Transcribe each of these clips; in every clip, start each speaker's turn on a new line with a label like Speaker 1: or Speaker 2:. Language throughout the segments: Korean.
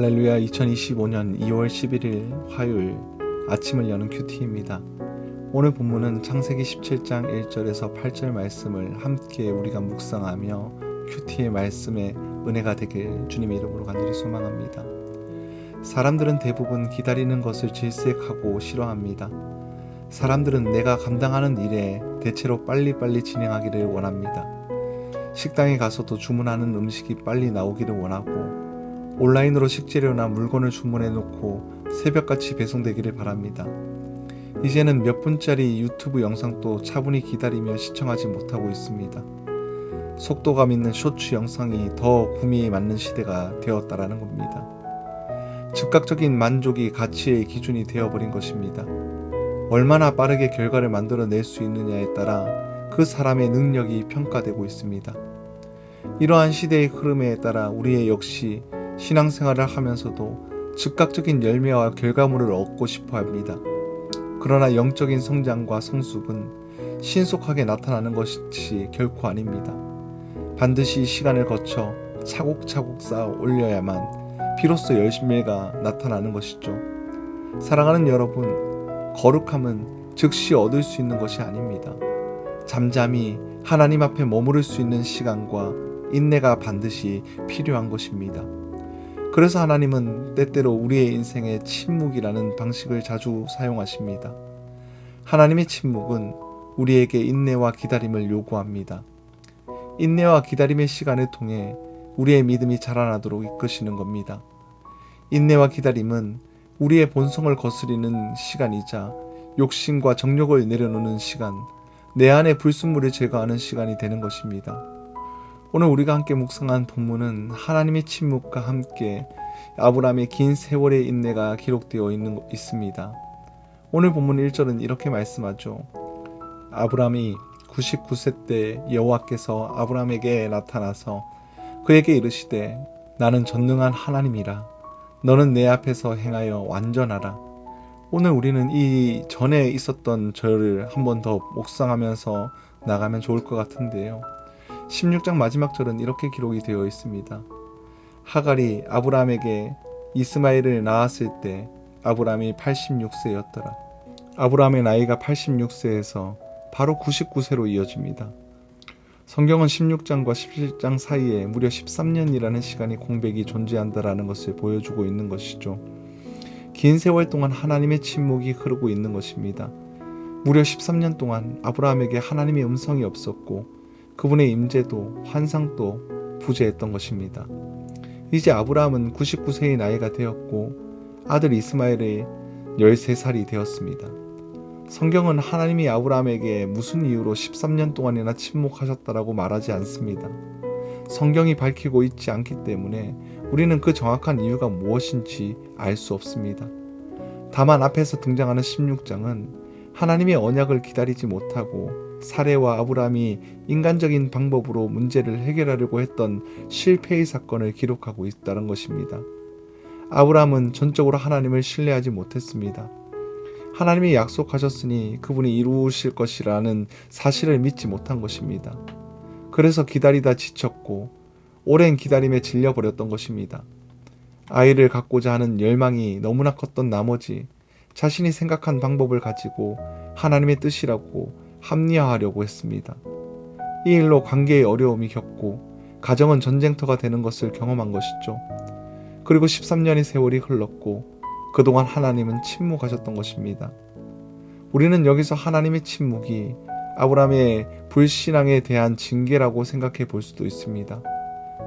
Speaker 1: 할렐루야. 2025년 2월 11일 화요일 아침을 여는 큐티입니다. 오늘 본문은 창세기 17장 1절에서 8절 말씀을 함께 우리가 묵상하며 큐티의 말씀에 은혜가 되길 주님의 이름으로 간절히 소망합니다. 사람들은 대부분 기다리는 것을 질색하고 싫어합니다. 사람들은 내가 감당하는 일에 대체로 빨리빨리 진행하기를 원합니다. 식당에 가서도 주문하는 음식이 빨리 나오기를 원하고 온라인으로 식재료나 물건을 주문해 놓고 새벽같이 배송되기를 바랍니다. 이제는 몇 분짜리 유튜브 영상도 차분히 기다리며 시청하지 못하고 있습니다. 속도감 있는 쇼츠 영상이 더 구미에 맞는 시대가 되었다라는 겁니다. 즉각적인 만족이 가치의 기준이 되어버린 것입니다. 얼마나 빠르게 결과를 만들어낼 수 있느냐에 따라 그 사람의 능력이 평가되고 있습니다. 이러한 시대의 흐름에 따라 우리의 역시 신앙생활을 하면서도 즉각적인 열매와 결과물을 얻고 싶어 합니다. 그러나 영적인 성장과 성숙은 신속하게 나타나는 것이 결코 아닙니다. 반드시 시간을 거쳐 차곡차곡 쌓아 올려야만 비로소 열매가 나타나는 것이죠. 사랑하는 여러분, 거룩함은 즉시 얻을 수 있는 것이 아닙니다. 잠잠히 하나님 앞에 머무를 수 있는 시간과 인내가 반드시 필요한 것입니다. 그래서 하나님은 때때로 우리의 인생에 침묵이라는 방식을 자주 사용하십니다. 하나님의 침묵은 우리에게 인내와 기다림을 요구합니다. 인내와 기다림의 시간을 통해 우리의 믿음이 자라나도록 이끄시는 겁니다. 인내와 기다림은 우리의 본성을 거스리는 시간이자 욕심과 정욕을 내려놓는 시간, 내 안의 불순물을 제거하는 시간이 되는 것입니다. 오늘 우리가 함께 묵상한 본문은 하나님의 침묵과 함께 아브라함의 긴 세월의 인내가 기록되어 있습니다. 오늘 본문 1절은 이렇게 말씀하죠. 아브라함이 99세 때 여호와께서 아브라함에게 나타나서 그에게 이르시되 나는 전능한 하나님이라 너는 내 앞에서 행하여 완전하라. 오늘 우리는 이 전에 있었던 절을 한 번 더 묵상하면서 나가면 좋을 것 같은데요. 16장 마지막 절은 이렇게 기록이 되어 있습니다. 하갈이 아브라함에게 이스마엘을 낳았을 때 아브라함이 86세였더라. 아브라함의 나이가 86세에서 바로 99세로 이어집니다. 성경은 16장과 17장 사이에 무려 13년이라는 시간이 공백이 존재한다라는 것을 보여주고 있는 것이죠. 긴 세월 동안 하나님의 침묵이 흐르고 있는 것입니다. 무려 13년 동안 아브라함에게 하나님의 음성이 없었고 그분의 임재도 환상도 부재했던 것입니다. 이제 아브라함은 99세의 나이가 되었고 아들 이스마엘의 13살이 되었습니다. 성경은 하나님이 아브라함에게 무슨 이유로 13년 동안이나 침묵하셨다라고 말하지 않습니다. 성경이 밝히고 있지 않기 때문에 우리는 그 정확한 이유가 무엇인지 알 수 없습니다. 다만 앞에서 등장하는 16장은 하나님의 언약을 기다리지 못하고 사레와 아브라함이 인간적인 방법으로 문제를 해결하려고 했던 실패의 사건을 기록하고 있다는 것입니다. 아브라함은 전적으로 하나님을 신뢰하지 못했습니다. 하나님이 약속하셨으니 그분이 이루실 것이라는 사실을 믿지 못한 것입니다. 그래서 기다리다 지쳤고 오랜 기다림에 질려버렸던 것입니다. 아이를 갖고자 하는 열망이 너무나 컸던 나머지 자신이 생각한 방법을 가지고 하나님의 뜻이라고 합리화하려고 했습니다. 이 일로 관계의 어려움이 겪고 가정은 전쟁터가 되는 것을 경험한 것이죠. 그리고 13년의 세월이 흘렀고 그동안 하나님은 침묵하셨던 것입니다. 우리는 여기서 하나님의 침묵이 아브라함의 불신앙에 대한 징계라고 생각해 볼 수도 있습니다.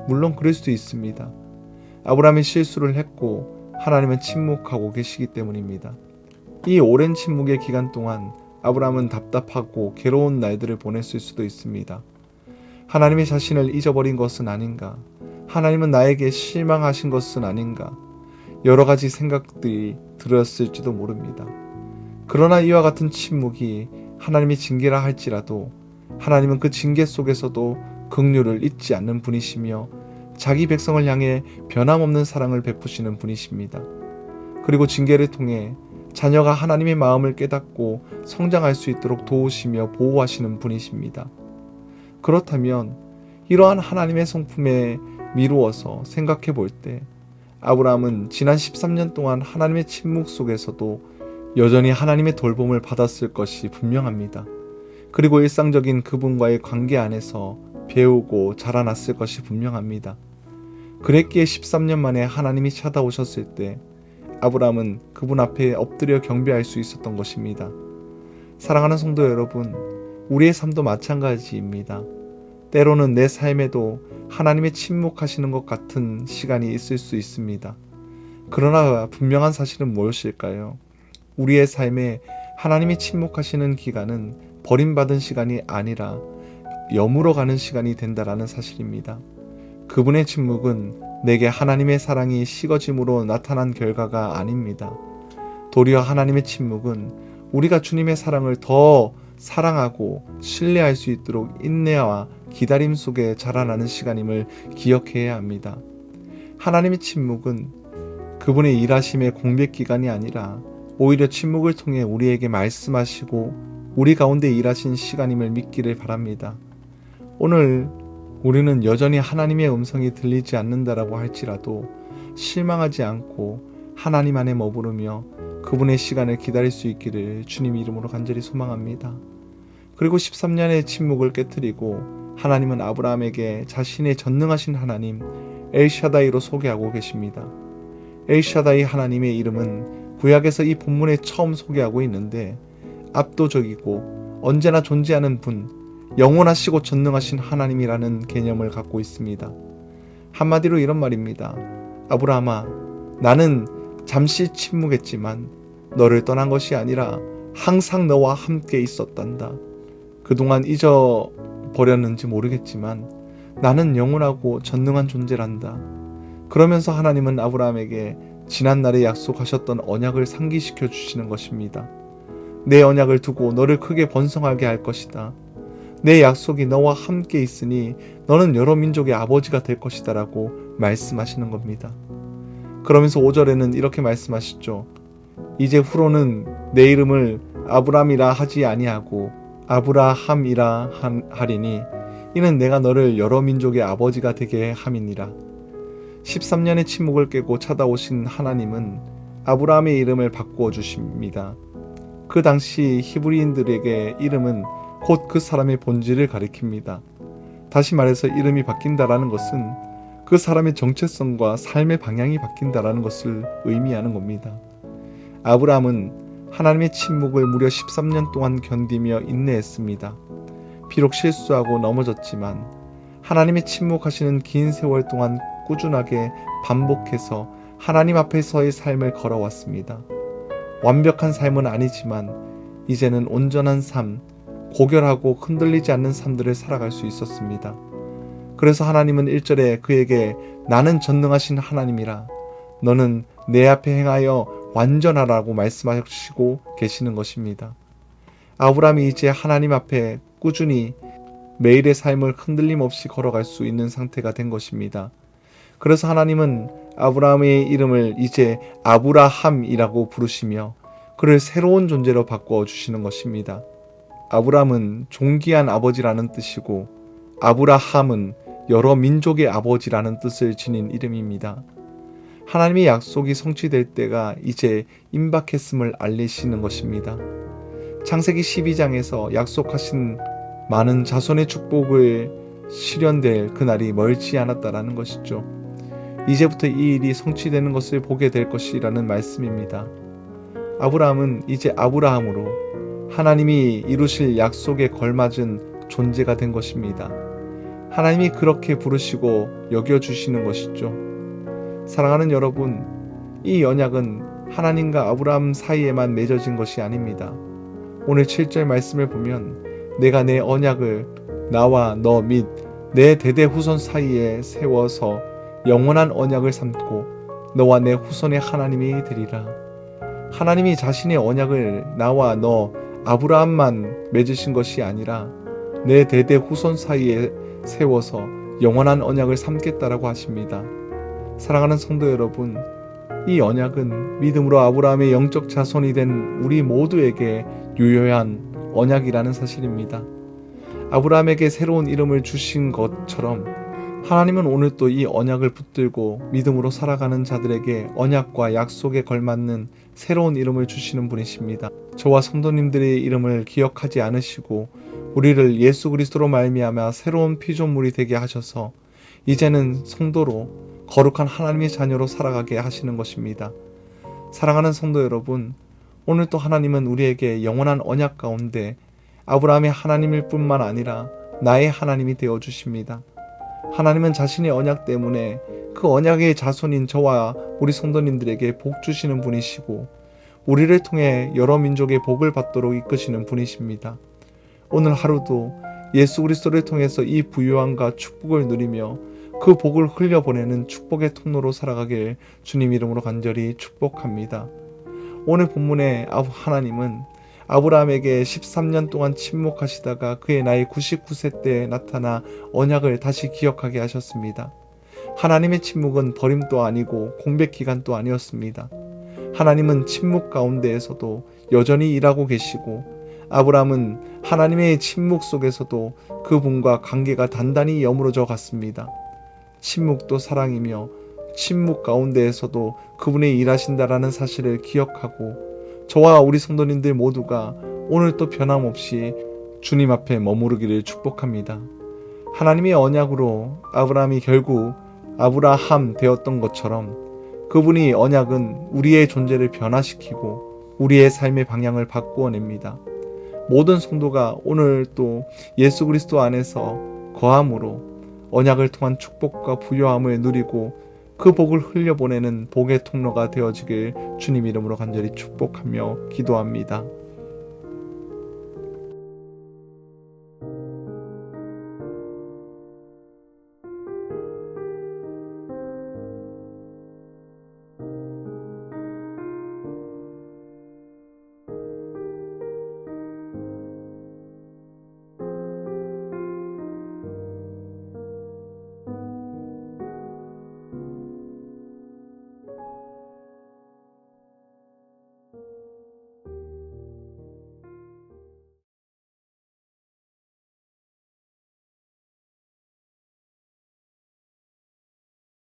Speaker 1: 물론 그럴 수도 있습니다. 아브라함이 실수를 했고 하나님은 침묵하고 계시기 때문입니다. 이 오랜 침묵의 기간 동안 아브라함은 답답하고 괴로운 날들을 보냈을 수도 있습니다. 하나님이 자신을 잊어버린 것은 아닌가? 하나님은 나에게 실망하신 것은 아닌가? 여러 가지 생각들이 들었을지도 모릅니다. 그러나 이와 같은 침묵이 하나님의 징계라 할지라도 하나님은 그 징계 속에서도 긍휼을 잊지 않는 분이시며 자기 백성을 향해 변함없는 사랑을 베푸시는 분이십니다. 그리고 징계를 통해 자녀가 하나님의 마음을 깨닫고 성장할 수 있도록 도우시며 보호하시는 분이십니다. 그렇다면 이러한 하나님의 성품에 미루어서 생각해 볼 때 아브라함은 지난 13년 동안 하나님의 침묵 속에서도 여전히 하나님의 돌봄을 받았을 것이 분명합니다. 그리고 일상적인 그분과의 관계 안에서 배우고 자라났을 것이 분명합니다. 그랬기에 13년 만에 하나님이 찾아오셨을 때 아브라함은 그분 앞에 엎드려 경배할 수 있었던 것입니다. 사랑하는 성도 여러분, 우리의 삶도 마찬가지입니다. 때로는 내 삶에도 하나님의 침묵하시는 것 같은 시간이 있을 수 있습니다. 그러나 분명한 사실은 무엇일까요? 우리의 삶에 하나님이 침묵하시는 기간은 버림받은 시간이 아니라 여물어 가는 시간이 된다라는 사실입니다. 그분의 침묵은 내게 하나님의 사랑이 식어짐으로 나타난 결과가 아닙니다. 도리어 하나님의 침묵은 우리가 주님의 사랑을 더 사랑하고 신뢰할 수 있도록 인내와 기다림 속에 자라나는 시간임을 기억해야 합니다. 하나님의 침묵은 그분의 일하심의 공백 기간이 아니라 오히려 침묵을 통해 우리에게 말씀하시고 우리 가운데 일하신 시간임을 믿기를 바랍니다. 오늘 우리는 여전히 하나님의 음성이 들리지 않는다라고 할지라도 실망하지 않고 하나님 안에 머무르며 그분의 시간을 기다릴 수 있기를 주님 이름으로 간절히 소망합니다. 그리고 13년의 침묵을 깨뜨리고 하나님은 아브라함에게 자신의 전능하신 하나님 엘샤다이로 소개하고 계십니다. 엘샤다이 하나님의 이름은 구약에서 이 본문에 처음 소개하고 있는데 압도적이고 언제나 존재하는 분, 영원하시고 전능하신 하나님이라는 개념을 갖고 있습니다. 한마디로 이런 말입니다. 아브라함아, 나는 잠시 침묵했지만 너를 떠난 것이 아니라 항상 너와 함께 있었단다. 그동안 잊어버렸는지 모르겠지만 나는 영원하고 전능한 존재란다. 그러면서 하나님은 아브라함에게 지난날에 약속하셨던 언약을 상기시켜 주시는 것입니다. 내 언약을 두고 너를 크게 번성하게 할 것이다. 내 약속이 너와 함께 있으니 너는 여러 민족의 아버지가 될 것이다 라고 말씀하시는 겁니다. 그러면서 5절에는 이렇게 말씀하시죠. 이제 후로는 내 이름을 아브람이라 하지 아니하고 아브라함이라 하리니 이는 내가 너를 여러 민족의 아버지가 되게 함이니라. 13년의 침묵을 깨고 찾아오신 하나님은 아브라함의 이름을 바꾸어 주십니다. 그 당시 히브리인들에게 이름은 곧 그 사람의 본질을 가리킵니다. 다시 말해서 이름이 바뀐다라는 것은 그 사람의 정체성과 삶의 방향이 바뀐다라는 것을 의미하는 겁니다. 아브라함은 하나님의 침묵을 무려 13년 동안 견디며 인내했습니다. 비록 실수하고 넘어졌지만 하나님의 침묵하시는 긴 세월 동안 꾸준하게 반복해서 하나님 앞에서의 삶을 걸어왔습니다. 완벽한 삶은 아니지만 이제는 온전한 삶, 고결하고 흔들리지 않는 삶들을 살아갈 수 있었습니다. 그래서 하나님은 1절에 그에게 나는 전능하신 하나님이라 너는 내 앞에 행하여 완전하라고 말씀하시고 계시는 것입니다. 아브라함이 이제 하나님 앞에 꾸준히 매일의 삶을 흔들림 없이 걸어갈 수 있는 상태가 된 것입니다. 그래서 하나님은 아브라함의 이름을 이제 아브라함이라고 부르시며 그를 새로운 존재로 바꿔 주시는 것입니다. 아브라함은 존귀한 아버지라는 뜻이고 아브라함은 여러 민족의 아버지라는 뜻을 지닌 이름입니다. 하나님의 약속이 성취될 때가 이제 임박했음을 알리시는 것입니다. 창세기 12장에서 약속하신 많은 자손의 축복을 실현될 그날이 멀지 않았다라는 것이죠. 이제부터 이 일이 성취되는 것을 보게 될 것이라는 말씀입니다. 아브라함은 이제 아브라함으로 하나님이 이루실 약속에 걸맞은 존재가 된 것입니다. 하나님이 그렇게 부르시고 여겨주시는 것이죠. 사랑하는 여러분, 이 언약은 하나님과 아브라함 사이에만 맺어진 것이 아닙니다. 오늘 7절 말씀을 보면 내가 내 언약을 나와 너 및 내 대대 후손 사이에 세워서 영원한 언약을 삼고 너와 내 후손의 하나님이 되리라. 하나님이 자신의 언약을 나와 너 아브라함만 맺으신 것이 아니라 내 대대 후손 사이에 세워서 영원한 언약을 삼겠다라고 하십니다. 사랑하는 성도 여러분, 이 언약은 믿음으로 아브라함의 영적 자손이 된 우리 모두에게 유효한 언약이라는 사실입니다. 아브라함에게 새로운 이름을 주신 것처럼 하나님은 오늘 또 이 언약을 붙들고 믿음으로 살아가는 자들에게 언약과 약속에 걸맞는 새로운 이름을 주시는 분이십니다. 저와 성도님들의 이름을 기억하지 않으시고 우리를 예수 그리스도로 말미암아 새로운 피조물이 되게 하셔서 이제는 성도로 거룩한 하나님의 자녀로 살아가게 하시는 것입니다. 사랑하는 성도 여러분, 오늘 또 하나님은 우리에게 영원한 언약 가운데 아브라함의 하나님일 뿐만 아니라 나의 하나님이 되어 주십니다. 하나님은 자신의 언약 때문에 그 언약의 자손인 저와 우리 성도님들에게 복 주시는 분이시고 우리를 통해 여러 민족의 복을 받도록 이끄시는 분이십니다. 오늘 하루도 예수 그리스도를 통해서 이 부유함과 축복을 누리며 그 복을 흘려보내는 축복의 통로로 살아가길 주님 이름으로 간절히 축복합니다. 오늘 본문의 하나님은 아브라함에게 13년 동안 침묵하시다가 그의 나이 99세 때에 나타나 언약을 다시 기억하게 하셨습니다. 하나님의 침묵은 버림도 아니고 공백 기간도 아니었습니다. 하나님은 침묵 가운데에서도 여전히 일하고 계시고 아브라함은 하나님의 침묵 속에서도 그분과 관계가 단단히 여물어져 갔습니다. 침묵도 사랑이며 침묵 가운데에서도 그분이 일하신다라는 사실을 기억하고 저와 우리 성도님들 모두가 오늘 또 변함없이 주님 앞에 머무르기를 축복합니다. 하나님의 언약으로 아브라함이 결국 아브라함 되었던 것처럼 그분이 언약은 우리의 존재를 변화시키고 우리의 삶의 방향을 바꾸어냅니다. 모든 성도가 오늘 또 예수 그리스도 안에서 거함으로 언약을 통한 축복과 부요함을 누리고 그 복을 흘려보내는 복의 통로가 되어지길 주님 이름으로 간절히 축복하며 기도합니다.